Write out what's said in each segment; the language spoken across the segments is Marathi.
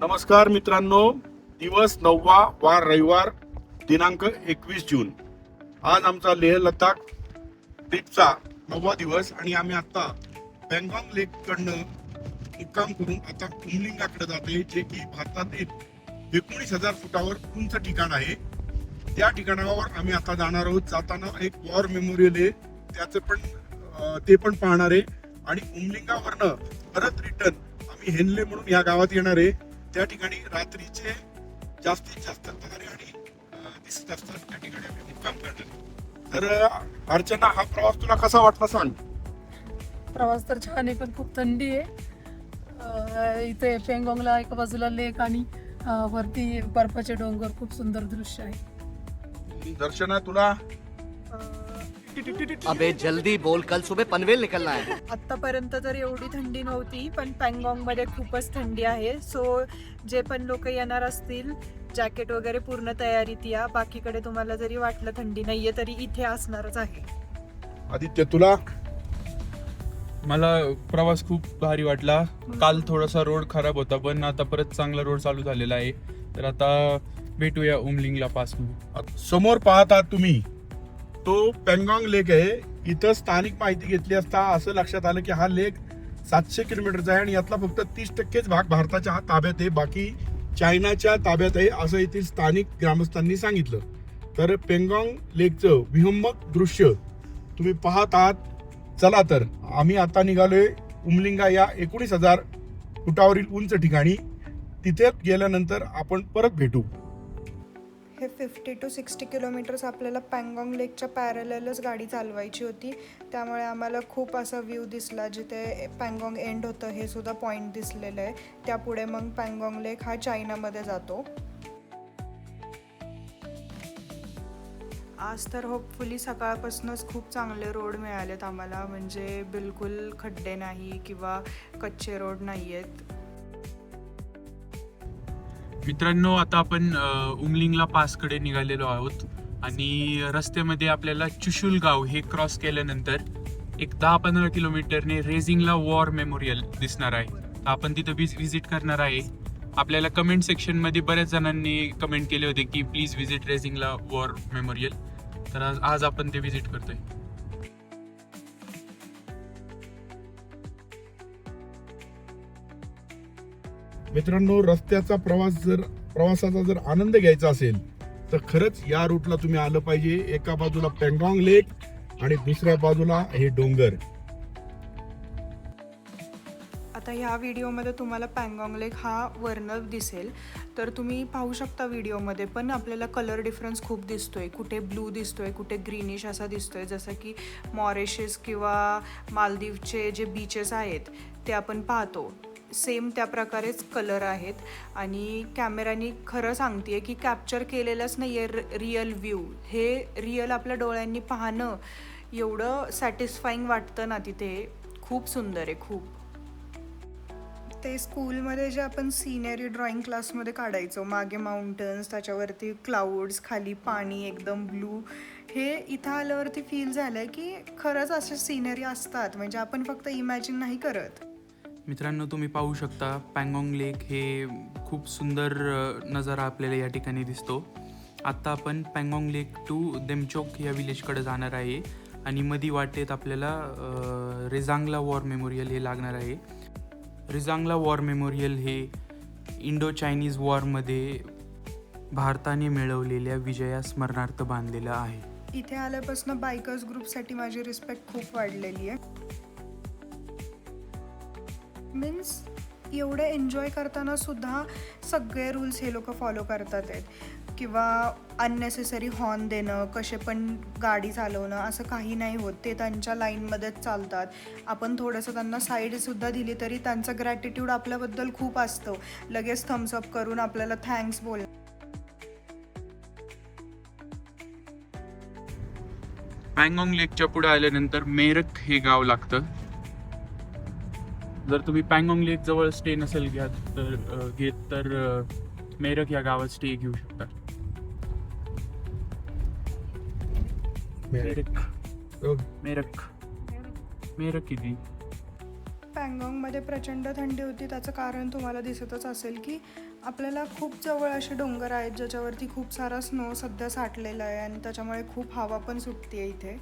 नमस्कार मित्रांनो, दिवस 9वा, वार रविवार, दिनांक 21 जून. आज आमचा लेह लडाख ट्रिपचा 9वा दिवस आणि आम्ही आता पँगॉन्ग लेक कडनं मुक्काम करून आता उमलिंगाकडे जातोय, जे की भारतातील 19,000 फुटावर उंच ठिकाण आहे. त्या ठिकाणावर आम्ही आता जाणार आहोत. जाताना एक वॉर मेमोरियल आहे, त्याचं पण ते पण पाहणार आहे आणि उमलिंगावरनं परत रिटर्न आम्ही हेनले म्हणून या गावात येणार आहे. त्या ठिकाणी रात्रीचे जास्तीत जास्त तारे आणि दिसत असतात. त्या ठिकाणी आम्ही मुक्काम करणार. तर अर्चना, हा प्रवास तुला कसा वाटला सांग. प्रवास तर छान आहे, पण खूप थंडी आहे. इथे पेंगॉंगला एका बाजूला लेक आणि वरती बर्फाचे डोंगर, खूप सुंदर दृश्य आहे. दर्शना, तुला अबे जल्दी बोल, कल सुबह पनवेल निकलना है. आतापर्यंत तर एवढी थंडी नव्हती, पण पँगॉंग मध्ये खूपच थंडी आहे. सो जे पण लोक येणार असतील, जॅकेट वगैरे पूर्ण तयारीत या. बाकीकडे तुम्हाला जरी वाटलं थंडी नाहीये तरी इथे असणारच आहे. आदित्य, तुला मला प्रवास खूप भारी वाटला. काल थोडासा रोड खराब होता, पण आता परत चांगला रोड चालू झालेला आहे. तर आता भेटूया उमलिंगला पास मध्ये. समोर पाहत आहात तुम्ही, तो पँगॉन्ग लेक आहे. इथं स्थानिक माहिती घेतली असता असं लक्षात आलं की हा लेक 700 किलोमीटरचा आहे आणि यातला फक्त 30% भाग भारताच्या ताब्यात आहे, बाकी चायनाच्या ताब्यात आहे, असं येथील स्थानिक ग्रामस्थांनी सांगितलं. तर पँगॉन्ग लेकचं विहंगम दृश्य तुम्ही पाहत आहात. चला तर आम्ही आता निघालोय उमलिंगा या 19,000 फुटावरील उंच ठिकाणी. तिथे गेल्यानंतर आपण परत भेटू. हे 50 to 60 किलोमीटर्स आपल्याला पँगॉंग लेकच्या पॅरलच गाडी चालवायची होती. त्यामुळे आम्हाला खूप असा व्ह्यू दिसला. जिथे पँगॉंग एंड होतं हे सुद्धा पॉईंट दिसलेलं आहे. त्यापुढे मग पँगॉंग लेक हा चायनामध्ये जातो. आज तर होपफुली सकाळपासूनच खूप चांगले रोड मिळालेत आम्हाला. म्हणजे बिलकुल खड्डे नाही किंवा कच्चे रोड नाही आहेत. मित्रांनो, आता आपण उमलिंगला पासकडे निघालेलो आहोत आणि रस्त्यामध्ये आपल्याला चुशुल गाव हे क्रॉस केल्यानंतर एक 10-15 किलोमीटरने रेझिंगला वॉर मेमोरियल दिसणार आहे. तर आपण तिथं व्हिजिट करणार आहे. आपल्याला कमेंट सेक्शनमध्ये बऱ्याच जणांनी कमेंट केले होते की प्लीज व्हिजिट रेझिंगला वॉर मेमोरियल. तर आज आपण ते व्हिजिट करतोय. मित्रांनो, प्रवासाचा जर आनंद घ्यायचा असेल तर खरंच या रूटला तुम्ही आलं पाहिजे. एका बाजूला पँगॉन्ग लेक आणि दुसऱ्या बाजूला हे डोंगर. आता ह्या व्हिडिओमध्ये तुम्हाला पँगॉंग लेक हा वरनं दिसेल, तर तुम्ही पाहू शकता व्हिडिओमध्ये. पण आपल्याला कलर डिफरन्स खूप दिसतोय. कुठे ब्लू दिसतोय, कुठे ग्रीनिश असा दिसतोय. जसं की मॉरिशस किंवा मालदीवचे जे बीचेस आहेत ते आपण पाहतो, सेम त्या प्रकारेच कलर आहेत. आणि कॅमेरानी खरं सांगते की कॅप्चर केलेलंच नाही आहे रिअल व्ह्यू. हे रिअल आपल्या डोळ्यांनी पाहणं एवढं सॅटिस्फाईंग वाटतं ना तिथे. खूप सुंदर आहे, खूप. ते स्कूलमध्ये जे आपण सिनेरी ड्रॉइंग क्लासमध्ये काढायचो, मागे माउंटन्स, त्याच्यावरती क्लाउड्स, खाली पाणी एकदम ब्लू, हे इथं आल्यावरती फील झालं की खरंच असे सिनेरी असतात. म्हणजे आपण फक्त इमॅजिन नाही करत. मित्रांनो, तुम्ही पाहू शकता पँगॉंग लेक हे खूप सुंदर नजारा आपल्याला या ठिकाणी दिसतो. आत्ता आपण पँगॉंग लेक टू देमचोक या विलेजकडे जाणार आहे आणि मधी वाटेत आपल्याला रेझांगला वॉर मेमोरियल हे लागणार आहे. रेझांगला वॉर मेमोरियल हे इंडो चायनीज वॉरमध्ये भारताने मिळवलेल्या विजया स्मरणार्थ बांधलेलं आहे. इथे आल्यापासून बायकर्स ग्रुपसाठी माझी रिस्पेक्ट खूप वाढलेली आहे. मीन्स एवढं एन्जॉय करताना सुद्धा सगळे रूल्स हे लोक फॉलो करतात आहेत. किंवा अननेसेसरी हॉर्न देणं, कसे पण गाडी चालवणं, असं काही नाही होत. ते त्यांच्या लाईनमध्येच चालतात. आपण थोडंसं त्यांना साईडसुद्धा दिली तरी त्यांचं ग्रॅटिट्यूड आपल्याबद्दल खूप असतं. लगेच थम्सअप करून आपल्याला थँक्स बोल. पँगॉंग लेकच्या पुढे आल्यानंतर मेरक हे गाव लागतं. जर तुम्ही पँगॉंग लेक जवळ स्टे नसेल घेत तर मेरक या गावात स्टे घेऊ शकता. मेरक किती पँगॉंगमध्ये प्रचंड थंडी होती. त्याचं कारण तुम्हाला दिसतच असेल की आपल्याला खूप जवळ असे डोंगर आहेत ज्याच्यावरती खूप सारा स्नो सध्या साठलेला आहे आणि त्याच्यामुळे खूप हवा पण सुटते आहे इथे.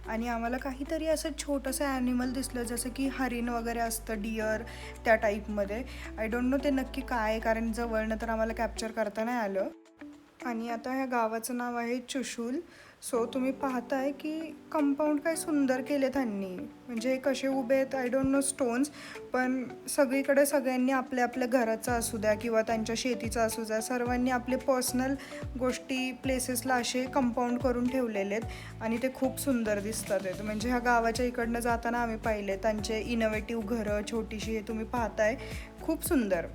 आणि आम्हाला काहीतरी असं छोटंसं ॲनिमल दिसलं, जसं की हरिण वगैरे असतं, डिअर त्या टाईपमध्ये. आय डोंट नो ते नक्की काय आहे, कारण जवळनं तर आम्हाला कॅप्चर करता नाही आलं. आणि आता ह्या गावाचं नाव आहे चुशूल. सो तुम्ही पाहताय की कंपाऊंड काय सुंदर केले त्यांनी. म्हणजे कसे उभे आहेत आय डोंट नो स्टोन्स, पण सगळीकडे सगळ्यांनी आपल्या आपल्या घराचं असू द्या किंवा त्यांच्या शेतीचं असू द्या, सर्वांनी आपले पर्सनल गोष्टी प्लेसेसला असे कंपाऊंड करून ठेवलेले आहेत आणि ते खूप सुंदर दिसतात आहेत. म्हणजे ह्या गावाच्या इकडनं जाताना आम्ही पाहिले त्यांचे इनोव्हेटिव्ह घरं छोटीशी, हे तुम्ही पाहताय, खूप सुंदर.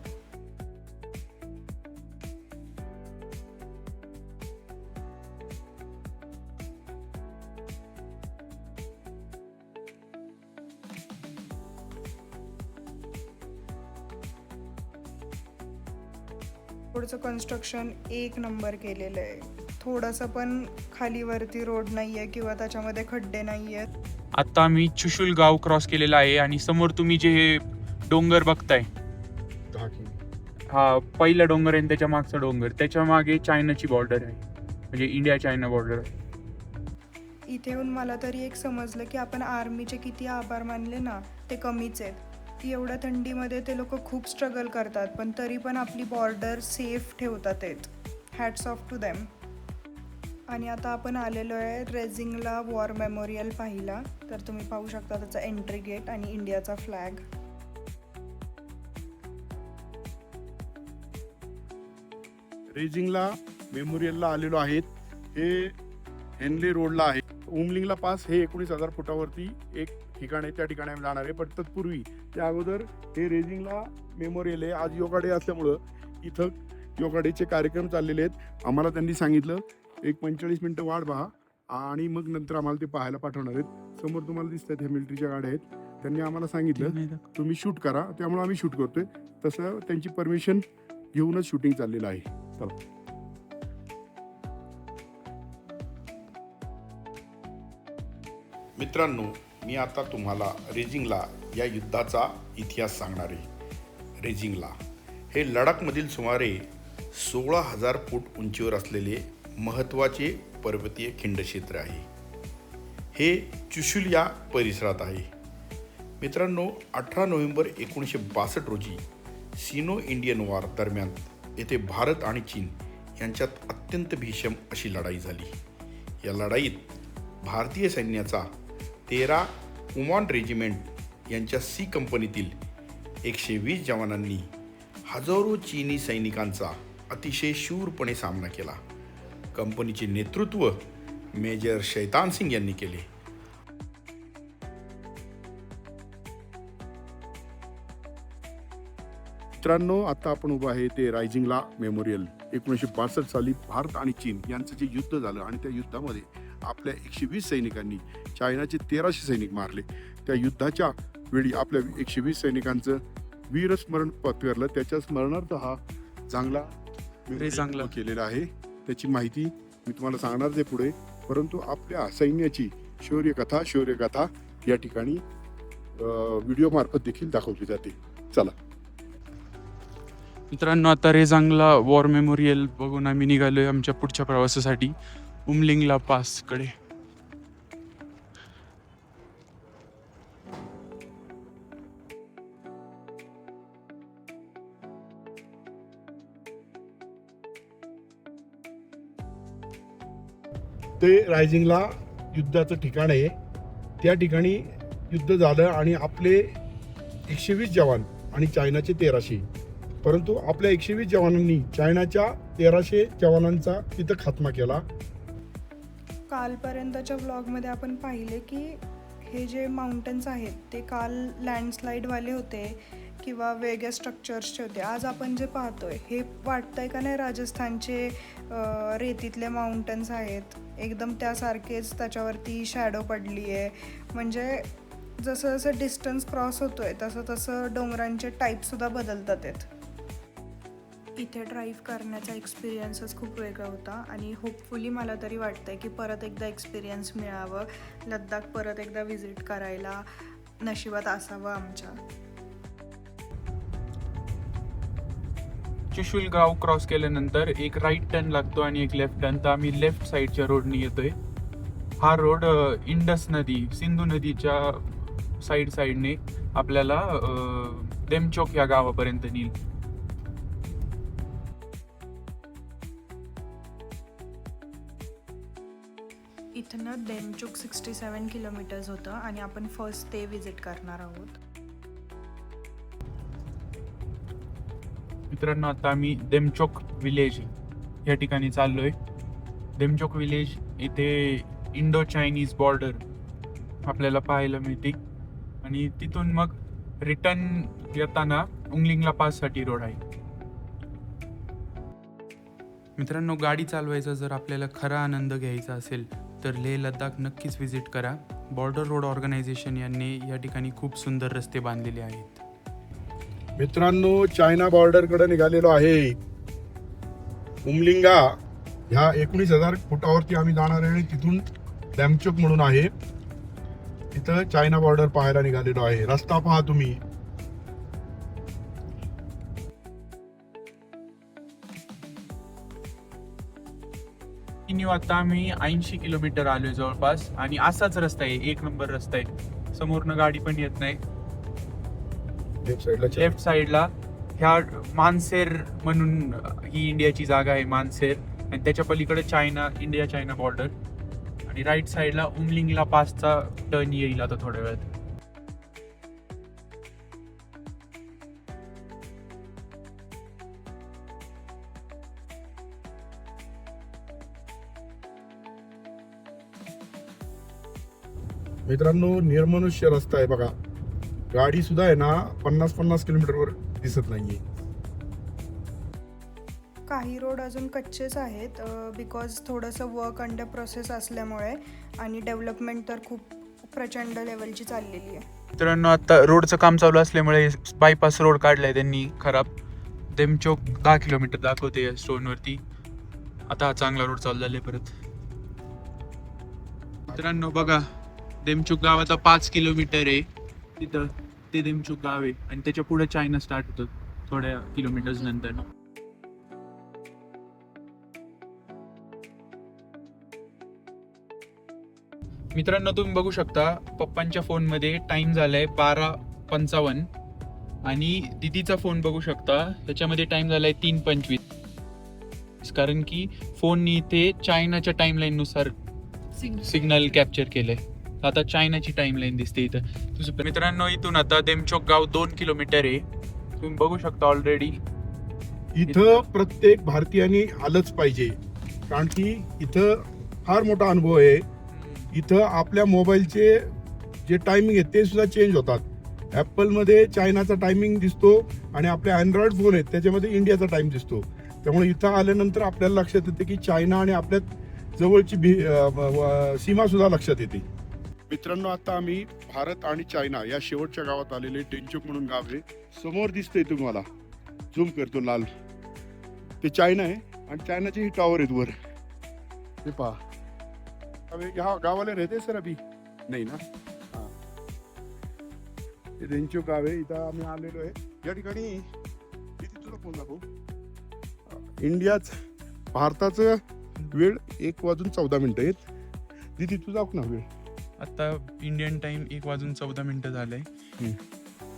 रोडचं कन्स्ट्रक्शन एक नंबर केलेलं आहे. थोडंसं पण खालीवरती रोड नाही आहे किंवा त्याच्यामध्ये खड्डे नाही आहेत. आता आम्ही चुशूल गाव क्रॉस केलेला आहे आणि समोर तुम्ही जे हे डोंगर बघताय, हा पहिला डोंगर आहे आणि त्याच्या मागचा डोंगर, त्याच्या मागे चायनाची बॉर्डर आहे, म्हणजे इंडिया चायना बॉर्डर आहे. इथे येऊन मला तरी एक समजलं की आपण आर्मीचे किती आभार मानले ना, ते कमीच आहेत. की एवढ्या थंडीमध्ये ते लोक खूप स्ट्रगल करतात, पण तरी पण आपली बॉर्डर सेफ ठेवतात आहेत. Hats off to them. आणि आता आपण आलेलो आहे रेझिंगला वॉर मेमोरियल पाहिला. तर तुम्ही पाहू शकता त्याचा एंट्री गेट आणि इंडियाचा फ्लॅग. रेजिंगला मेमोरियलला आलेलो आहेत. हे हेनले रोडला आहे. उमलिंगला पास हे 19,000 फुटावरती एक ठिकाण आहे, त्या ठिकाणी आम्ही जाणार आहे. पण तत्पूर्वी त्या अगोदर हे रेजिंगला मेमोरियल आहे. आज योगा डे असल्यामुळं इथं योगा डेचे कार्यक्रम चाललेले आहेत. आम्हाला त्यांनी सांगितलं एक 45 मिनिटं वाट पहा आणि मग नंतर आम्हाला ते पाहायला पाठवणार आहेत. समोर तुम्हाला दिसतात ह्या मिलिटरीच्या गाड्या आहेत. त्यांनी आम्हाला सांगितलं तुम्ही शूट करा, त्यामुळे आम्ही शूट करतोय. तसं त्यांची परमिशन घेऊनच शूटिंग चाललेलं आहे. चला. मित्रांनो, मी आता तुम्हाला रेजिंगला या युद्धाचा इतिहास सांगणार आहे. रेजिंगला हे लडाखमधील सुमारे 16,000 फूट उंचीवर असलेले महत्त्वाचे पर्वतीय खिंडक्षेत्र आहे. हे चुशूल या परिसरात आहे. मित्रांनो, 18 नोव्हेंबर 1962 रोजी सिनो इंडियन वॉर दरम्यान येथे भारत आणि चीन यांच्यात अत्यंत भीषण अशी लढाई झाली. या लढाईत भारतीय सैन्याचा 13 कुमॉन रेजिमेंट यांच्या सी कंपनीतील 120 जवानांनी हजारो चीनी सैनिकांचा अतिशय शूरपणे सामना केला. कंपनीचे नेतृत्व मेजर शैतान सिंग यांनी केले. मित्रांनो, आता आपण उभं आहे ते रायझिंगला मेमोरियल. 1962 साली भारत आणि चीन यांचं जे युद्ध झालं आणि त्या युद्धामध्ये आपल्या 120 सैनिकांनी चायनाचे 1300 सैनिक मारले. त्या युद्धाच्या वेळी आपल्या 120 सैनिकांचं वीरस्मरण पत्करलं. त्याच्या स्मरणार्थ हा चांगला केलेला आहे. त्याची माहिती मी तुम्हाला सांगणार आहे पुढे, परंतु आपल्या सैन्याची शौर्यकथा या ठिकाणी व्हिडिओ मार्फत देखील दाखवली जाते. चला मित्रांनो, आता रेजांगला वॉर मेमोरियल बघून आम्ही निघालोय आमच्या पुढच्या प्रवासासाठी उमलिंगला पासकडे. ते रायझिंगला युद्धाचं ठिकाण आहे. त्या ठिकाणी युद्ध झालं आणि आपले 120 जवान आणि चायनाचे 1300, परंतु आपल्या 120 जवानांनी चायनाच्या 1300 जवानांचा तिथं खात्मा केला. कालपर्यंतच्या व्लॉगमध्ये आपण पाहिले की हे जे माउंटन्स आहेत ते काल लँडस्लाईडवाले होते किंवा वेगळ्या स्ट्रक्चर्सचे होते. आज आपण जे पाहतोय हे वाटतंय का नाही राजस्थानचे रेतीतले माउंटन्स आहेत, एकदम त्यासारखेच. त्याच्यावरती शॅडो पडली आहे. म्हणजे जसं जसं डिस्टन्स क्रॉस होतोय तसं तसं डोंगरांचे टाईपसुद्धा बदलतात आहेत. इथे ड्राईव्ह करण्याचा एक्सपिरियन्सच खूप वेगळा होता आणि होपफुली मला तरी वाटतंय की परत एकदा एक्सपिरियन्स मिळावं, लद्दाख परत एकदा व्हिजिट करायला. नशिबात असावं आमच्या. चुशुल गाव क्रॉस केल्यानंतर एक राईट टर्न लागतो आणि एक लेफ्ट टर्न. तर आम्ही लेफ्ट साईडच्या रोडनी येतोय. हा रोड इंडस नदी, सिंधू नदीच्या साईडने आपल्याला देमचोक या गावापर्यंत नेईल. इथनं देमचूक 67 किलोमीटर्स होतं आणि आपण फर्स्ट ते विजिट करणार आहोत. मित्रांनो, आता आम्ही देमचोक विलेज या ठिकाणी चाललोय. देमचोक विलेज इथे इंडो चायनीज बॉर्डर आपल्याला पाहायला मिळते आणि तिथून मग रिटर्न येताना उंगलिंगला पाससाठी रोड आहे. मित्रांनो, गाडी चालवायचा जर आपल्याला खरा आनंद घ्यायचा असेल तर लेह लडाख नक्कीच विजिट करा. बॉर्डर रोड ऑर्गनायझेशन यांनी या ठिकाणी खूप सुंदर रस्ते बांधलेले आहेत. मित्रांनो, चायना बॉर्डर कडे निघालेलो आहे. उमलिंगा ह्या 19,000 फुटावरती आम्ही जाणार आहे आणि तिथून डॅमचोक म्हणून आहे, तिथं चायना बॉर्डर पाहायला निघालेलो आहे. रस्ता पहा तुम्ही. आता आम्ही 80 किलोमीटर आलोय जवळपास आणि असाच रस्ता आहे, एक नंबर रस्ता आहे. समोरनं गाडी पण येत नाही. लेफ्ट साइडला ह्या मानसेर म्हणून ही इंडियाची जागा आहे, मानसेर, आणि त्याच्या पलीकडे चायना, इंडिया चायना बॉर्डर, आणि राईट साइडला उमलिंगला पासचा टर्न येईल आता थोड्या वेळात. मित्रांनो, निर्मनुष्य रस्ता आहे बघा. गाडी सुद्धा आहे ना 50-50 किलोमीटरवर दिसत नाहीये. काही रोड अजून कच्चेच आहेत बिकॉज थोडंसं वर्क अंडर प्रोसेस असल्यामुळे, आणि डेव्हलपमेंट तर खूप प्रचंड लेवलची चाललेली आहे. मित्रांनो, आता रोडचं काम चालू असल्यामुळे बायपास रोड काढलाय त्यांनी खराब. देमचोक 10 किलोमीटर दाखवते या स्टोनवरती. आता हा चांगला रोड चालू झालाय परत. मित्रांनो बघा, देमचुक गाव आता 5 किलोमीटर आहे. तिथं ते देमचुक गाव आहे आणि त्याच्या पुढे चायना स्टार्ट होतं थोड्या किलोमीटर्स नंतर. मित्रांनो, तुम्ही बघू शकता पप्पांच्या फोनमध्ये टाइम झालाय 12:55 आणि दीदीचा फोन बघू शकता त्याच्यामध्ये टाइम झालाय 3:25, कारण की फोननी इथे चायनाच्या टाइमलाईन नुसार सिग्नल कॅप्चर केलंय. आता चायनाची टाइमलाईन दिसते इथं. तुझं मित्रांनो, इथून आता देमचोक गाव 2 किलोमीटर आहे. तुम्ही बघू शकता ऑलरेडी. इथं प्रत्येक भारतीयाने आलंच पाहिजे, कारण की इथं फार मोठा अनुभव आहे. इथं आपल्या मोबाईलचे जे टायमिंग आहेत ते सुद्धा चेंज होतात. ॲपलमध्ये चायनाचा टायमिंग दिसतो आणि आपले अँड्रॉइड फोन आहेत त्याच्यामध्ये इंडियाचा टाइम दिसतो. त्यामुळे इथं आल्यानंतर आपल्याला लक्षात येते की चायना आणि आपल्या जवळची सीमा सुद्धा लक्षात येते. मित्रांनो, आता आम्ही भारत आणि चायना या शेवटच्या गावात आलेले. टेंचोक म्हणून गाव आहे, समोर दिसतंय तुम्हाला. झूम करतो, लाल ते चायना आहे आणि चायनाचे ही टॉवर आहेत वर, हे पहा. ह्या गावाला राहते सर अभि नाही ना. हां, हे टेंचोक गाव आहे. इथं आम्ही आलेलो आहे. या ठिकाणी किती तुला फोन दाखवू. इंडियाच भारताचं वेळ 1:14 आहेत. दिदी तू दाखव ना वेळ. आता इंडियन टाइम 1:14 झालंय.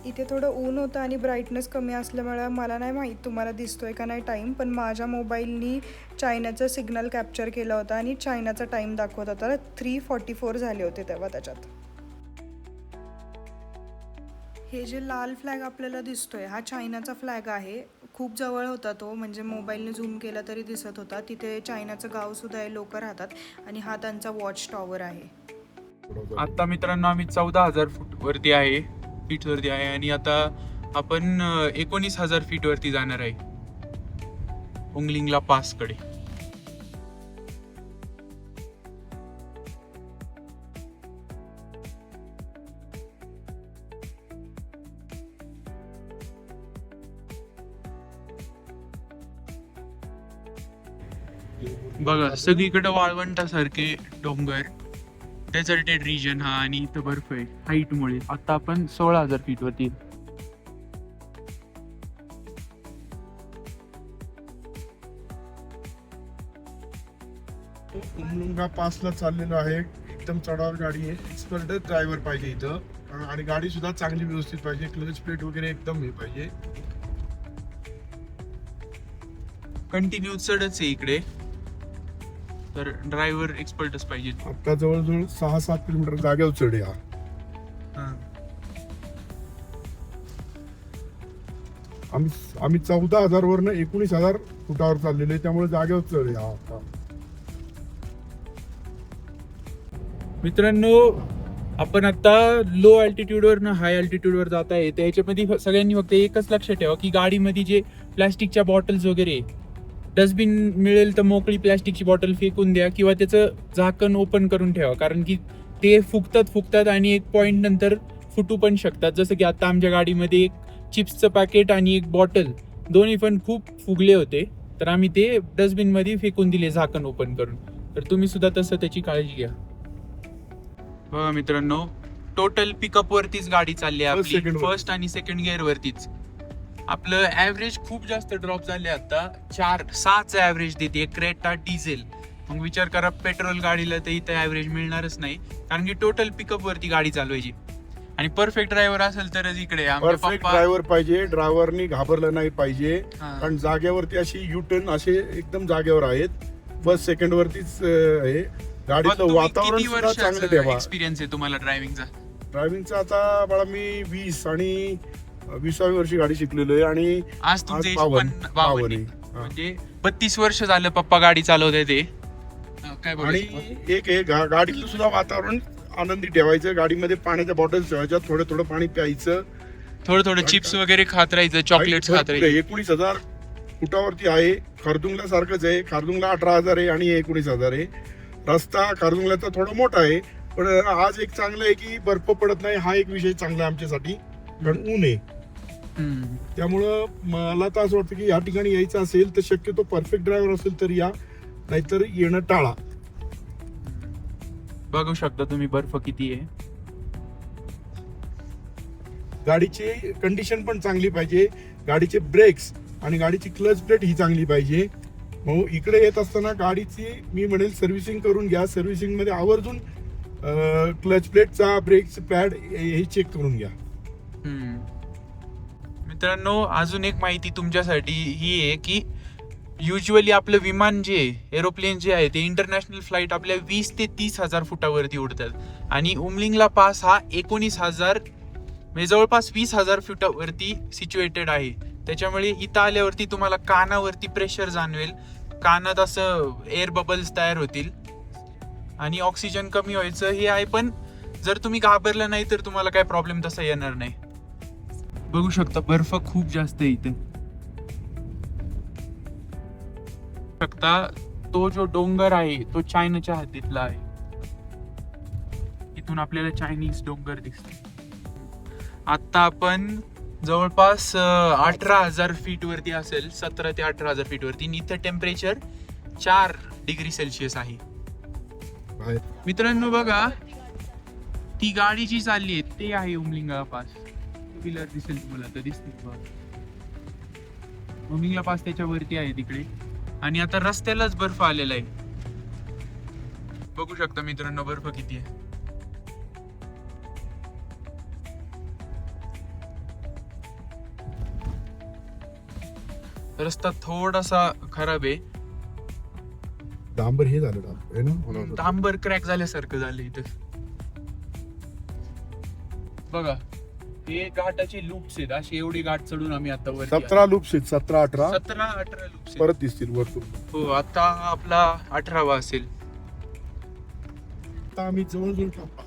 इथे थोडं ऊन होतं आणि ब्राईटनेस कमी असल्यामुळे मला नाही माहीत तुम्हाला दिसतोय का नाही टाईम, पण माझ्या मोबाईलनी चायनाचं सिग्नल कॅप्चर केलं होतं आणि चायनाचा टाईम दाखवत होता. 3:44 झाले होते तेव्हा त्याच्यात. हे जे लाल फ्लॅग आपल्याला दिसतोय हा चायनाचा फ्लॅग आहे. खूप जवळ होता तो, म्हणजे मोबाईलने झूम केला तरी दिसत होता. तिथे चायनाचं गाव सुद्धा आहे, लोक राहतात, आणि हा त्यांचा वॉच टॉवर आहे. आता मित्रांनो, आम्ही 14,000 फूट वरती आहे, फीट वरती आहे, आणि आता आपण 19,000 फीट वरती जाणार आहे उंगलिंगला पास कडे. बघा, सगळीकडे वाळवंटासारखे डोंगर डेझर्टेड रिजन हा, आणि इथं बर्फ आहे हाईटमुळे. आता आपण 16,000 फीट वरती. उमलुंगा पासला चाललेलो आहे. एकदम चढावर गाडी आहे. एक्सपर्ट ड्रायव्हर पाहिजे इथं, आणि गाडी सुद्धा चांगली व्यवस्थित पाहिजे. क्लच प्लेट वगैरे एकदम हे पाहिजे. कंटिन्यू चढच आहे इकडे, तर ड्रायव्हर एक्सपर्टच पाहिजे. आता जवळजवळ 6-7 किलोमीटर जागेवर चढ आहे हा. आम्ही 14,000 वरनं 19,000 फुटावर चाललेलो आहे, त्यामुळे जागेवर चढ आहे हा आता. मित्रांनो, आपण आता लो अल्टिट्यूड वर हाय अल्टिट्यूड वर जात आहे. त्याच्यामध्ये सगळ्यांनी फक्त एकच लक्षात ठेवा की गाडीमध्ये जे प्लास्टिकच्या बॉटल्स वगैरे, डस्टबिन मिळेल तर मोकळी प्लास्टिकची बॉटल फेकून द्या, किंवा त्याचं झाकण ओपन करून ठेवा, कारण की ते फुगतात आणि एक पॉइंट नंतर फुटू पण शकतात. जसं की आता आमच्या गाडीमध्ये एक चिप्सचं पॅकेट आणि एक बॉटल, दोन्ही पण खूप फुगले होते, तर आम्ही ते डस्टबिन मध्ये फेकून दिले झाकण ओपन करून. तर तुम्ही सुद्धा तसं त्याची काळजी घ्या. बघा मित्रांनो, टोटल पिकअप वरतीच गाडी चालली आहे First, second आपली, वर. फर्स्ट आणि सेकंड गिअर वरतीच. आपलं ऍव्हरेज खूप जास्त ड्रॉप झाले आता, 4-6चं ऍव्हरेज देते क्रेटा डिझेल. मग विचार करा, पेट्रोल गाडीला तर इथं ऍव्हरेज मिळणारच नाही, कारण की टोटल पिकअप वरती गाडी चालवायची. आणि परफेक्ट ड्रायव्हर असेल तरच इकडे आमचे परफेक्ट पप्पा. ड्रायव्हर पाहिजे. ड्रायव्हरनी घाबरलं नाही पाहिजे, हा. कारण जागेवरती अशी युटर्न असे एकदम जागेवर आहेत. फर्स्ट सेकंड वरतीच आहे. बघ, गाडीचं तुम्ही वातावरण किती सुद्धा चांगलं वर्षाचा ठेवा. एक्सपिरियन्स आहे तुम्हाला ड्रायव्हिंगचा? ड्रायव्हिंगचा आता मला मी 20 आणि 20व्या वर्षी गाडी शिकलेलो आहे, आणि आज तुमचं आज एज 52 पण 52 आहे. हा. म्हणजे 32 वर्ष झालं पप्पा गाडी चालवते ते. काय आणि बोलायचं? एक हे गाडीतलं सुद्धा वातावरण आनंदी ठेवायचं. गाडीमध्ये पाण्याच्या बॉटल्स ठेवायच्या, थोडं पाणी प्यायचं. थोडं चिप्स वगैरे खात राहायचं, चॉकलेट्स खात राहायचं. 19,000 फुटावरती आहे. खारदुंगला सारखंच आहे. खारदुंगला 18,000 आहे आणि 19,000 आहे. रस्ता खारदुंगल्याचा थोडा मोठा आहे, पण आज एक चांगलं आहे की बर्फ पडत नाही. हा एक विषय चांगला आहे आमच्यासाठी, कारण ऊन आहे. हम्म. त्यामुळं मला तर असं वाटतं की या ठिकाणी यायचं असेल तर शक्यतो परफेक्ट ड्रायव्हर असेल तर या, नाहीतर येणं टाळा. बघू शकता तुम्ही बर्फ किती आहे. गाडीची कंडिशन पण चांगली पाहिजे. गाडीचे ब्रेक्स आणि गाडीची क्लच प्लेट ही चांगली पाहिजे. मग इकडे येत असताना गाडीची मी म्हणेल सर्व्हिसिंग करून घ्या. सर्व्हिसिंग मध्ये आवर्जून क्लच प्लेटचा, ब्रेक्स पॅड हे चेक करून घ्या. मित्रांनो, अजून एक माहिती तुमच्यासाठी ही आहे की युजली आपलं विमान जे एरोप्लेन जे आहे ते इंटरनॅशनल फ्लाईट आपल्या 20 ते 30,000 फुटावरती उडतात, आणि उमलिंगला पास हा 19,000 म्हणजे जवळपास 20,000 फुटावरती सिच्युएटेड आहे. त्याच्यामुळे इथं आल्यावरती तुम्हाला कानावरती प्रेशर जाणवेल, कानात असं एअर बबल्स तयार होतील आणि ऑक्सिजन कमी व्हायचं हे आहे. पण जर तुम्ही घाबरला नाही तर तुम्हाला काय प्रॉब्लेम तसा येणार नाही. बघू शकता बर्फ खूप जास्त आहे इथे. शकता तो जो डोंगर आहे तो चायनाच्या हद्दीतला आहे. इथून आपल्याला चायनीज डोंगर दिसतात. आता आपण जवळपास 18,000 फीट वरती असेल, 17 ते 18,000 फीट वरती. इथं टेम्परेचर 4 डिग्री सेल्सिअस आहे. बाहेर मित्रांनो बघा, ती गाडी जी चालली आहे ते आहे उमलिंगा पास. टू व्हीलर दिसेल तुम्हाला, तर दिसते उमलिंगा पास त्याच्या वरती आहे तिकडे, आणि आता रस्त्यालाच बर्फ आलेला आहे. बघू शकता मित्रांनो बर्फ किती आहे. रस्ता थोडासा खराब आहे. डांबर हे झालं आहे ना, डांबर क्रॅक झाल्यासारखं झालं इथं. बघा, हे घाटाचे लूप्स आहेत, अशी एवढी घाट चढून आम्ही आता वर 17 लूप्स आहेत. 17-18 17-18 लूप्स आहेत. परत दिसतील वरतून. हो, आता आपला 18वा असेल. आता आम्ही जवळजवळ टॉपला.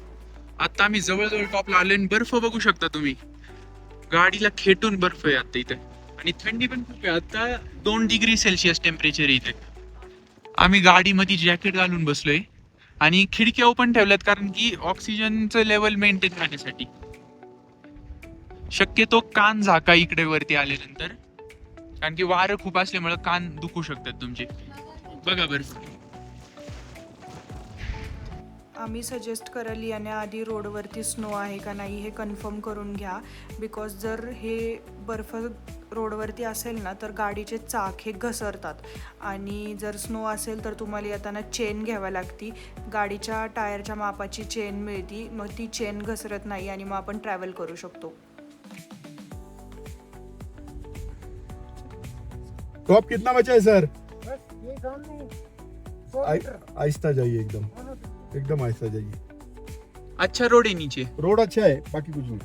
आता आम्ही जवळजवळ टॉपला आलो आणि बर्फ बघू शकता तुम्ही. गाडीला खेटून बर्फ आहे आता इथे, आणि थंडी पण खूप आहे. आता 2 डिग्री सेल्सिअस टेम्परेचर आहे इथे. आम्ही गाडीमध्ये जॅकेट घालून बसलोय आणि खिडक्या ओपन ठेवल्यात, कारण की ऑक्सिजनचं लेवल मेंटेन राहण्यासाठी. शक्यतो कान झाका इकडे वरती आल्यानंतर, कारण की वारं खूप असल्यामुळे कान दुखू शकतात तुमचे. बघा बर्फ. आम्ही सजेस्ट कराल येण्याआधी रोडवरती स्नो आहे का नाही हे कन्फर्म करून घ्या. बिकॉज जर हे बर्फ रोडवरती असेल ना तर गाडीचे चाक हे घसरतात आणि जर स्नो असेल तर तुम्हाला येताना चेन घ्यावी लागती. गाडीच्या टायरच्या मापाची चेन मिळती, मग ती चेन घसरत नाही आणि मग आपण ट्रॅव्हल करू शकतो. टॉप कितना बचा है सर? आहिस्ता जाइए, एकदम आहिस्ता जाइए. अच्छा रोड आहे नीचे. रोड अच्छा है, बाकी कुछ नहीं.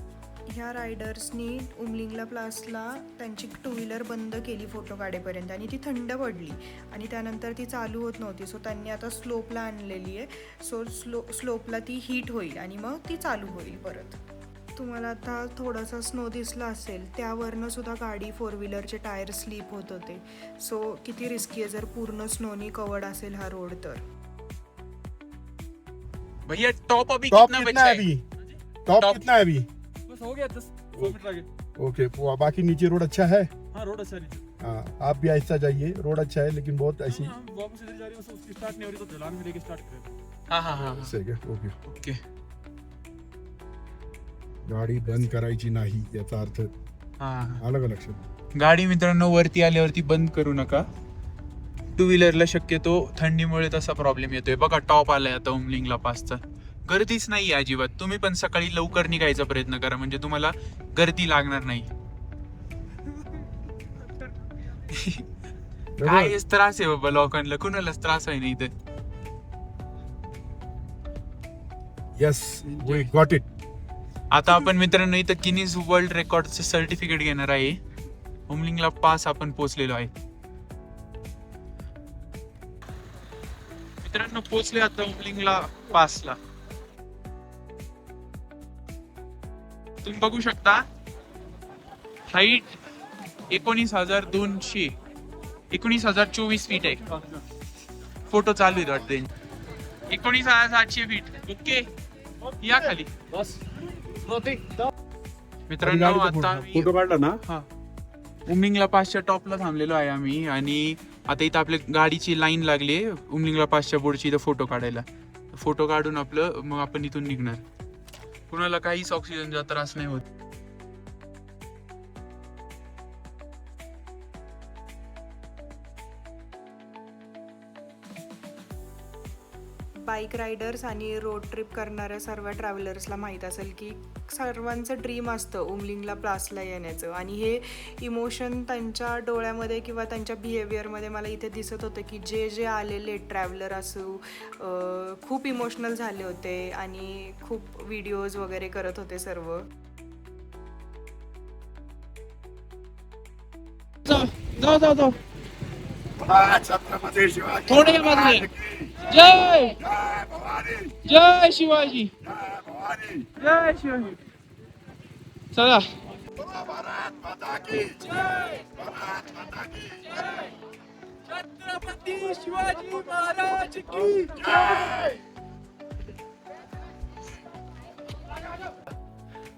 ह्या रायडर्सनी उमलिंगला प्लासला त्यांची 2 व्हीलर बंद केली फोटो काढेपर्यंत आणि ती थंड पडली आणि त्यानंतर ती चालू होत नव्हती. सो त्यांनी आता स्लोपला आणलेली आहे. सो स्लोपला ती हीट होईल आणि मग ती चालू होईल परत. तुम्हाला आता थोडासा स्नो दिसला असेल, त्यावरनं सुद्धा गाडी 4 व्हीलरचे टायर स्लिप होत होते. सो किती रिस्की आहे जर पूर्ण स्नोनी कवर्ड असेल हा रोड तर. भैया टॉप अभी टॉप कितना कितना बचा है है? अभी? टॉप टॉप- कितना है अभी? बस हो गया 10 मीटर आगे. ओके, बाकी नीचे रोड अच्छा है. हाँ रोड अच्छा है नीचे. हाँ, आप भी आहिस्ता जाइए. रोड अच्छा है लेकिन बहुत ऐसी हाँ, वापस इधर जा रही है, बस उसकी स्टार्ट नहीं हो रही तो ढलान में लेके स्टार्ट करें. हा हा हा सही है. Okay, okay. गाडी बंद करायची नाही याचा अर्थ हा आलं का लक्षात? गाडी मित्रांनो वरती आल्यावरती बंद करू नका. 2 व्हीलरला शक्यतो थंडीमुळे तसा प्रॉब्लेम येतोय. बघा टॉप आलाय आता उमलिंगला पासचा. गर्दीच नाहीये अजिबात. तुम्ही पण सकाळी लवकर निघायचा प्रयत्न करा म्हणजे तुम्हाला गर्दी लागणार नाही. काय त्रास आहे बाबा लोकांना, कुणालाच त्रास आहे नाही इथे. Yes, we got it. आता आपण मित्रांनो इथं गिनीज वर्ल्ड रेकॉर्डचं सर्टिफिकेट घेणार आहे. उमलिंगला पास आपण पोहोचलेलो आहे. मित्रांनो पोहोचले आता उमलिंगला पासला. तुम्ही बघू शकता हाईट 19,024 फीट आहे. फोटो चालू आहेत वाटते. 19,700 फीट. ओके या खाली. बस मित्रांनो आता आम्ही फोटो काढला ना. हा उमलिंगला पासच्या टॉपला थांबलेलो आहे आम्ही आणि आता इथं आपल्या गाडीची लाईन लागली आहे उमलिंगला पासच्या बोर्डची इथं फोटो काढायला. फोटो काढून आपलं मग आपण इथून निघणार. कुणाला काहीच ऑक्सिजनचा त्रास नाही होत. बाईक रायडर्स आणि रोड ट्रिप करणाऱ्या सर्व ट्रॅव्हलर्सला माहीत असेल की सर्वांचं ड्रीम असतं उमलिंगला प्लासला येण्याचं आणि हे इमोशन त्यांच्या डोळ्यामध्ये किंवा त्यांच्या बिहेवियरमध्ये मला इथे दिसत होतं की जे आलेले ट्रॅव्हलर असो खूप इमोशनल झाले होते आणि खूप व्हिडिओज वगैरे करत होते सर्व. जाऊ छत्रपती शिवाजी थोडे बाजूला. जय जय शिवाजी, जय शिवाजी. चला छत्रपती शिवाजी महाराज की जय.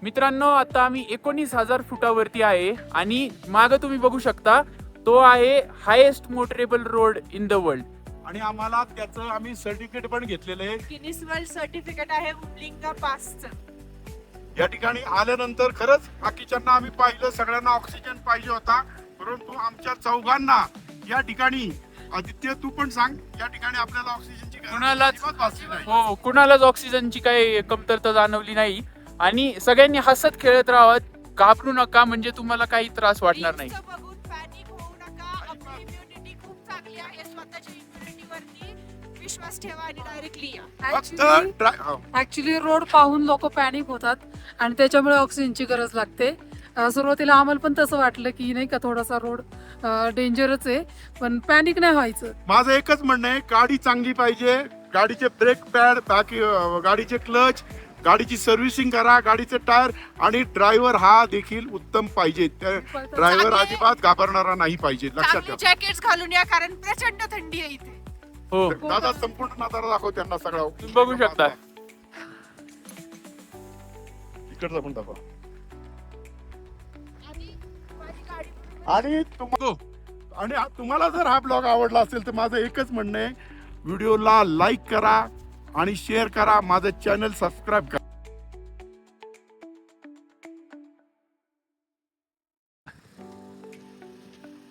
मित्रांनो आता आम्ही 19,000 फुटावरती आहे आणि मागं तुम्ही बघू शकता तो आहे highest motorable road in the world. आणि आम्हाला त्याचं आम्ही सर्टिफिकेट पण घेतलेलं आहे. गिनीज वर्ल्ड सर्टिफिकेट आहे उमलिंगा पासचं. या ठिकाणी आल्यानंतर खरंच बाकीच्यांना आम्ही पाहिलं, सगळ्यांना ऑक्सिजन पाहिजे होता, परंतु आमच्या चौघांना या ठिकाणी, आदित्य तू पण सांग, या ठिकाणी आपल्याला ऑक्सिजनची कुणालाच अजिबात भासली नाही. हो कुणालाच ऑक्सिजनची काही कमतरता जाणवली नाही आणि सगळ्यांनी हसत खेळत राहावं, घाबरू नका म्हणजे तुम्हाला काही त्रास वाटणार नाही. बघून पॅनिक होऊ नका. आपली इम्युनिटी खूप चांगली आहे. स्वतःच्या इम्युनिटीवरती विश्वास ठेवा आणि डायरेक्टली या. फक्त ऍक्च्युली रोड पाहून लोक पॅनिक होतात आणि त्याच्यामुळे ऑक्सिजनची गरज लागते. सुरुवातीला आम्हाला पण तसं वाटलं की नाही का थोडासा रोड डेंजरच आहे, पण पॅनिक नाही व्हायचं. माझं एकच म्हणणं आहे, गाडी चांगली पाहिजे, गाडीचे ब्रेक पॅड, बाकी गाडीचे क्लच, गाडीची सर्व्हिसिंग करा, गाडीचे टायर आणि ड्रायव्हर हा देखील उत्तम पाहिजे. ड्रायव्हर अजिबात घाबरणारा नाही पाहिजे, लक्षात ठेवा. जॅकेट्स घालून या कारण प्रचंड थंडी आहे इथे. हो दादा संपूर्ण नजारा दाखव त्यांना सगळा. तुम्ही बघू शकता. इकडचा पण दाखवा. आणि तुम्हाला जर हा ब्लॉग आवडला असेल तर माझं एकच म्हणणं आहे, व्हिडिओला लाईक करा, आणि शेअर करा, माझं चॅनल सबस्क्राईब करा.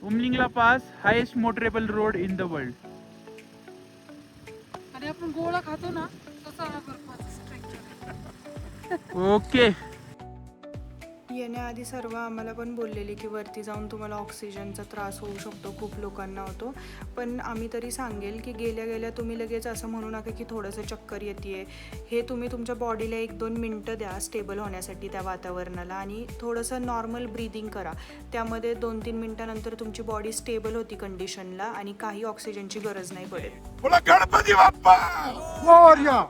Umling La pass highest motorable road in the world. आणि आपण गोळा खातो ना तसा हा बर्फाचा स्ट्रक्चर आहे. ओके. येण्याआधी सर्व आम्हाला पण बोललेले की वरती जाऊन तुम्हाला ऑक्सिजनचा त्रास होऊ शकतो, खूप लोकांना होतो. पण आम्ही तरी सांगेल की गेल्या गेल्या तुम्ही लगेच असं म्हणू नका की थोडंसं चक्कर येते. हे तुम्ही तुमच्या बॉडीला 1-2 मिनटं द्या स्टेबल होण्यासाठी त्या वातावरणाला, आणि थोडंसं नॉर्मल ब्रीदिंग करा. त्यामध्ये 2-3 मिनटानंतर तुमची बॉडी स्टेबल होती कंडिशनला आणि काही ऑक्सिजनची गरज नाही पडेल. बोला गणपती बाप्पा मोरया.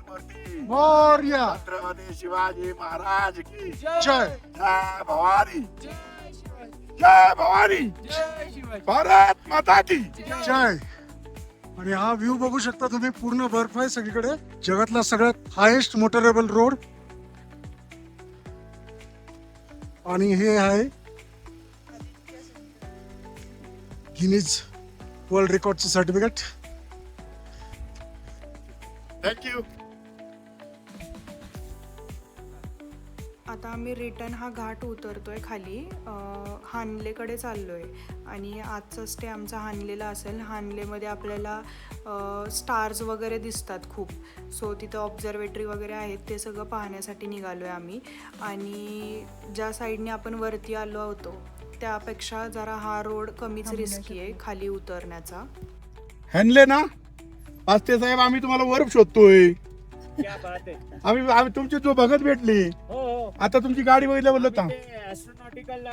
मूर्ती. मोरया. छत्रपती शिवाजी महाराज की जय. जय भवानी. जय भवानी. भारत माता की जय. आणि हा व्ह्यू बघू शकता तुम्ही, पूर्ण बर्फ आहे सगळीकडे. जगातला सगळ्यात हायेस्ट मोटरेबल रोड. आणि हे आहे गिनीज वर्ल्ड रेकॉर्डचं सर्टिफिकेट. थँक्यू. आता आम्ही रिटर्न हा घाट उतरतोय खाली, हानलेकडे चाललोय. आणि आजचा स्टे आमचा हानलेला असेल. हानलेमध्ये आपल्याला स्टार्स वगैरे दिसतात खूप, सो तिथं ऑब्झर्वेटरी वगैरे आहेत, ते सगळं पाहण्यासाठी निघालो आहे आम्ही. आणि ज्या साईडने आपण वरती आलो होतो त्यापेक्षा जरा हा रोड कमीच रिस्की आहे खाली उतरण्याचा. हॅनले ना पास्ते साहेब, आम्ही तुम्हाला वर शोधतोय. क्या बात आहे. आम्ही तुमची जो बघत भेटली. हो हो. आता तुमची गाडी बघितल्या बोललो का ऍस्ट्रोनॉटिकल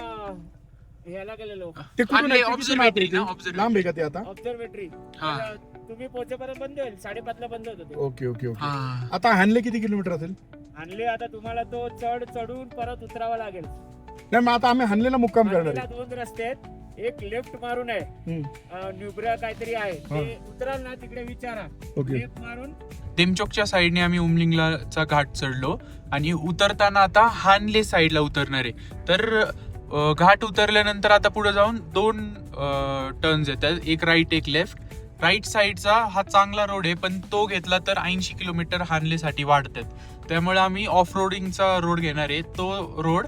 ह्याला गेलेलो, ते कुठून आणले, आहे? किती observatory लांब ना, आहे ते? observatory. लांब आहे का ते आता? ऑब्झर्वेटरी. हा. तुम्ही पोहोचेपर्यंत बंद होईल, 5:30ला बंद होतं ते. Okay okay okay. हा. आता हॅनले किती किलोमीटर असेल? आणले आता तुम्हाला तो चढून परत उतरावा लागेल. नाही, मग आता आम्ही हॅनलेला मुक्काम करणार आणलेला आहे. 2 रस्ते आहेत. एक लेफ्ट मारून आहे, हम्म. न्यूब्रा काहीतरी आहे, ते उतराल ना तिकडे विचारा. ओके. लेफ्ट मारून देमचोकच्या साईडने आम्ही उमलिंगलाचा घाट चढलो आणि उतरताना आता हानले साईडला उतरणार आहे. तर घाट उतरल्यानंतर आता पुढे जाऊन 2 टर्न्स येतात, एक राईट एक लेफ्ट. राईट साईडचा हा चांगला रोड आहे, पण तो घेतला तर 80 किलोमीटर हानलेसाठी वाढतात. त्यामुळे आम्ही ऑफ रोडिंगचा रोड घेणार आहे. तो रोड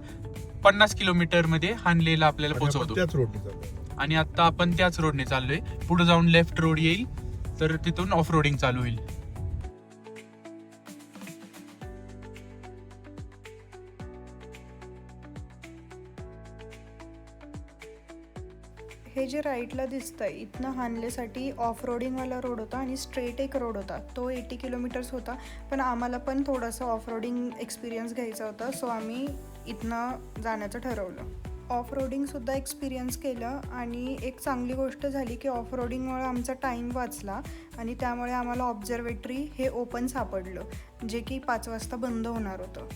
50 किलोमीटर मध्ये हानलेला आपल्याला पोहोचवतो. त्याच रोडने चाललोय. आणि आता आपण त्याच रोडने चाललोय. पुढे जाऊन लेफ्ट रोड येईल, तर तिथून ऑफ रोडिंग चालू होईल. हे जे राईटला दिसतंय इथनं हानलेसाठी ऑफ रोडिंगवाला रोड होता आणि स्ट्रेट एक रोड होता, तो 80 किलोमीटर्स होता. पण आम्हाला पण थोडंसं ऑफ रोडिंग एक्सपिरियन्स घ्यायचा होता, सो आम्ही इथनं जाण्याचं ठरवलं. ऑफ रोडिंगसुद्धा एक्सपिरियन्स केलं आणि एक चांगली गोष्ट झाली की ऑफ रोडिंगमुळे आमचा टाईम वाचला आणि त्यामुळे आम्हाला ऑब्झर्वेटरी हे ओपन सापडलं, जे की 5 वाजता बंद होणार होतं.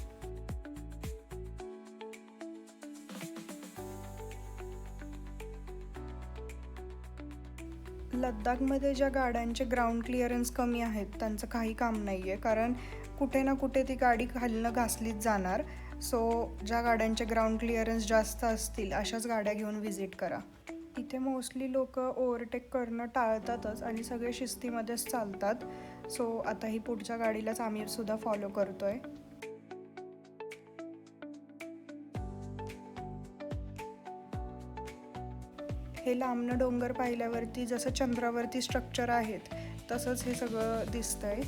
लद्दाखमध्ये ज्या गाड्यांचे ग्राउंड क्लिअरन्स कमी आहेत त्यांचं काही काम नाही आहे, कारण कुठे ना कुठे ती गाडी खालनं घासलीच जाणार. सो ज्या गाड्यांचे ग्राउंड क्लिअरन्स जास्त असतील अशाच गाड्या घेऊन व्हिजिट करा. इथे मोस्टली लोक ओव्हरटेक करणं टाळतातच आणि सगळे शिस्तीमध्येच चालतात. सो आता ही पुढच्या गाडीलाच आम्ही सुद्धा फॉलो करतोय. हे लांबनं डोंगर पाहिल्यावरती जसं चंद्रावरती स्ट्रक्चर आहेत तसंच हे सगळं दिसतंय.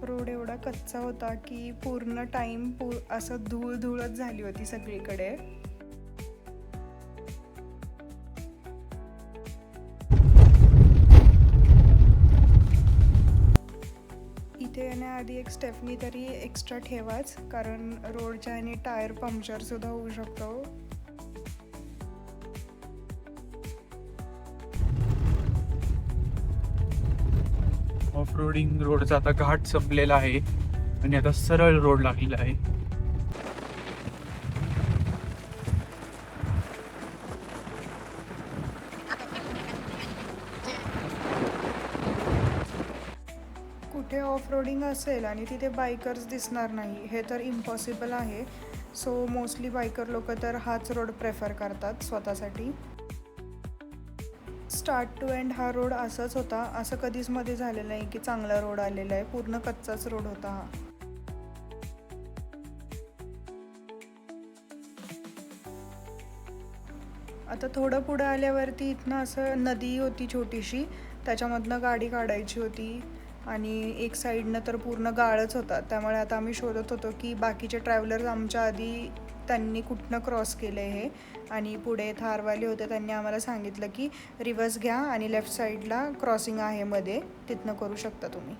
रोड एवढा कच्चा होता की पूर्ण टाईम असं धूळच झाली होती सगळीकडे. इथे येण्याआधी एक स्टेफनी तरी एक्स्ट्रा ठेवाच, कारण रोडच्या आणि टायर पंक्चर सुद्धा होऊ शकतो. ऑफ रोडिंग रोडचा आता घाट संपलेला आहे आणि आता सरळ रोड लागलेला आहे. कुठे ऑफ रोडिंग असेल आणि तिथे बायकर्स दिसणार नाही हे तर इम्पॉसिबल आहे. सो मोस्टली बायकर लोक तर हाच रोड प्रेफर करतात स्वतःसाठी. स्टार्ट टू एंड हा रोड असाच होता. असं कधीच मध्ये झालेलं नाही की चांगला रोड आलेला आहे. पूर्ण कच्चाच रोड होता हा. आता थोडं पुढं आल्यावरती इथनं असं नदी होती छोटीशी, त्याच्यामधनं गाडी काढायची होती आणि एक साईडनं तर पूर्ण गाळच होता. त्यामुळे आता आम्ही शोधत होतो की बाकीचे ट्रॅव्हलर्स आमच्या आधी त्यांनी कुठनं क्रॉस केलं हे. आणि पुढे थारवाले होते, त्यांनी आम्हाला सांगितलं की रिव्हर्स घ्या आणि लेफ्ट साईडला क्रॉसिंग आहे मध्ये, तिथनं करू शकता तुम्ही.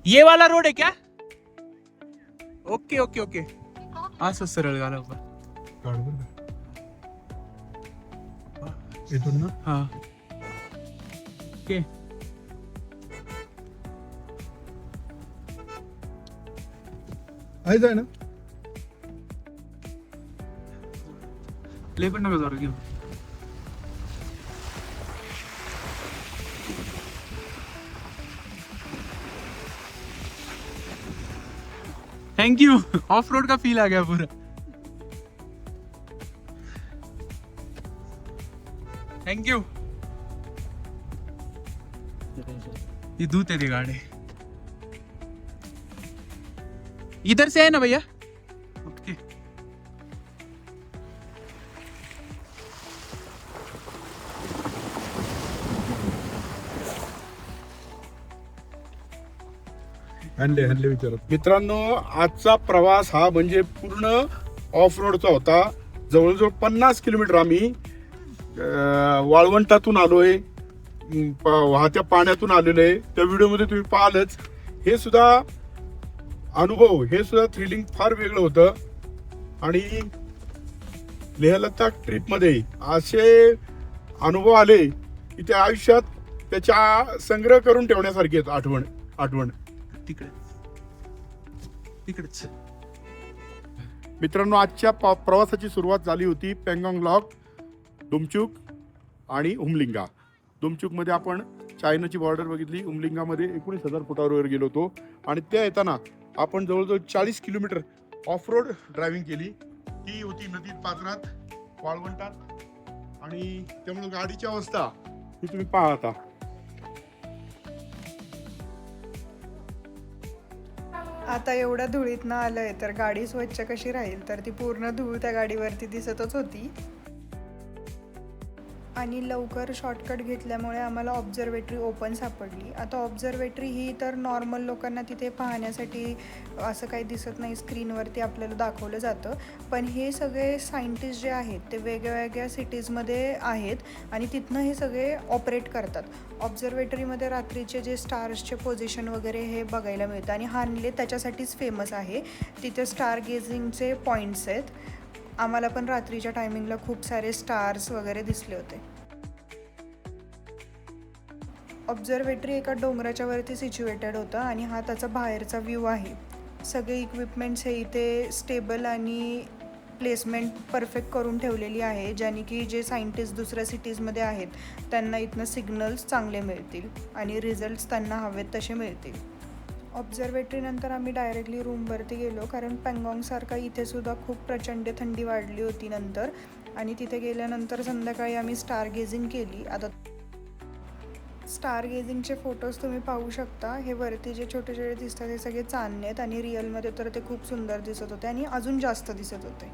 ये वाला रोड आहे क्या? Okay okay okay. असं सरळ झालं इथून ना हा. ओके. आहे ना. ले पण नका जरा घेऊ. Thank you. ऑफ रोड का फील आ गया पूरा. Thank you. ये दूध है गाड़ी. इधर से है ना भैया? ओके. हल्ले विचारत. मित्रांनो, आजचा प्रवास हा म्हणजे पूर्ण ऑफ रोडचा होता. जवळजवळ 50 किलोमीटर आम्ही वाळवंटातून आलोय, वाहत्या पाण्यातून आलेलो आहे. त्या व्हिडिओमध्ये तुम्ही पाहालच. हे सुद्धा अनुभव, हे सुद्धा थ्रिलिंग फार वेगळं होतं. आणि लेह लडाख ट्रिपमध्ये असे अनुभव आले की त्या आयुष्यात त्याच्या संग्रह करून ठेवण्यासारखी आहेत. आठवण तिकडेच. मित्रांनो, आजच्या प्रवासाची सुरुवात झाली होती पँगॉंग लॉक, दुमचूक आणि उमलिंगा. दुमचूकमध्ये आपण चायनाची बॉर्डर बघितली. उमलिंगामध्ये 19,000 फुटावर गेलो होतो. आणि त्या येताना आपण जवळजवळ 40 किलोमीटर ऑफ रोड ड्रायव्हिंग केली. ती होती नदीत, पात्रात, वाळवंटात. आणि त्यामुळे गाडीची अवस्था ही तुम्ही पाहता. आता एवढ्या धुळीतनं आलंय तर गाडी स्वच्छ कशी राहील, तर ती पूर्ण धूळ त्या गाडीवरती दिसतच होती. आणि लवकर शॉर्टकट घेतल्यामुळे आम्हाला ऑब्झर्वेटरी ओपन सापडली. आता ऑब्झर्वेटरी ही तर नॉर्मल लोकांना तिथे पाहण्यासाठी असं काही दिसत नाही, स्क्रीनवरती आपल्याला दाखवलं जातं. पण हे सगळे सायंटिस्ट जे आहेत ते वेगवेगळ्या सिटीजमध्ये आहेत आणि तिथनं हे सगळे ऑपरेट करतात. ऑब्झर्वेटरीमध्ये रात्रीचे जे स्टार्सचे पोझिशन वगैरे हे बघायला मिळतं. आणि हानले त्याच्यासाठीच फेमस आहे. तिथे स्टार गेझिंगचे पॉईंट्स आहेत. आम्हाला पण रात्रीच्या टायमिंगला खूप सारे स्टार्स वगैरे दिसले होते. ऑब्झर्वेटरी एका डोंगराच्या वरती सिच्युएटेड होतं आणि हा त्याचा बाहेरचा व्ह्यू आहे. सगळे इक्विपमेंट्स हे इथे स्टेबल आणि प्लेसमेंट परफेक्ट करून ठेवलेली आहे, ज्याने की जे सायंटिस्ट दुसऱ्या सिटीजमध्ये आहेत त्यांना इथनं सिग्नल्स चांगले मिळतील आणि रिझल्ट्स त्यांना हवेत तसे मिळतील. ऑब्झर्वेटरीनंतर आम्ही डायरेक्टली रूमवरती गेलो, कारण पँगॉंगसारखा इथेसुद्धा खूप प्रचंड थंडी वाढली होती नंतर. आणि तिथे गेल्यानंतर संध्याकाळी आम्ही स्टार गेझिंग केली. आता स्टार गेझिंगचे फोटोज तुम्ही पाहू शकता. हे वरती जे छोटे छोटे दिसतात हे सगळे चांदणे आहेत आणि रिअलमध्ये तर ते खूप सुंदर दिसत होते आणि अजून जास्त दिसत होते.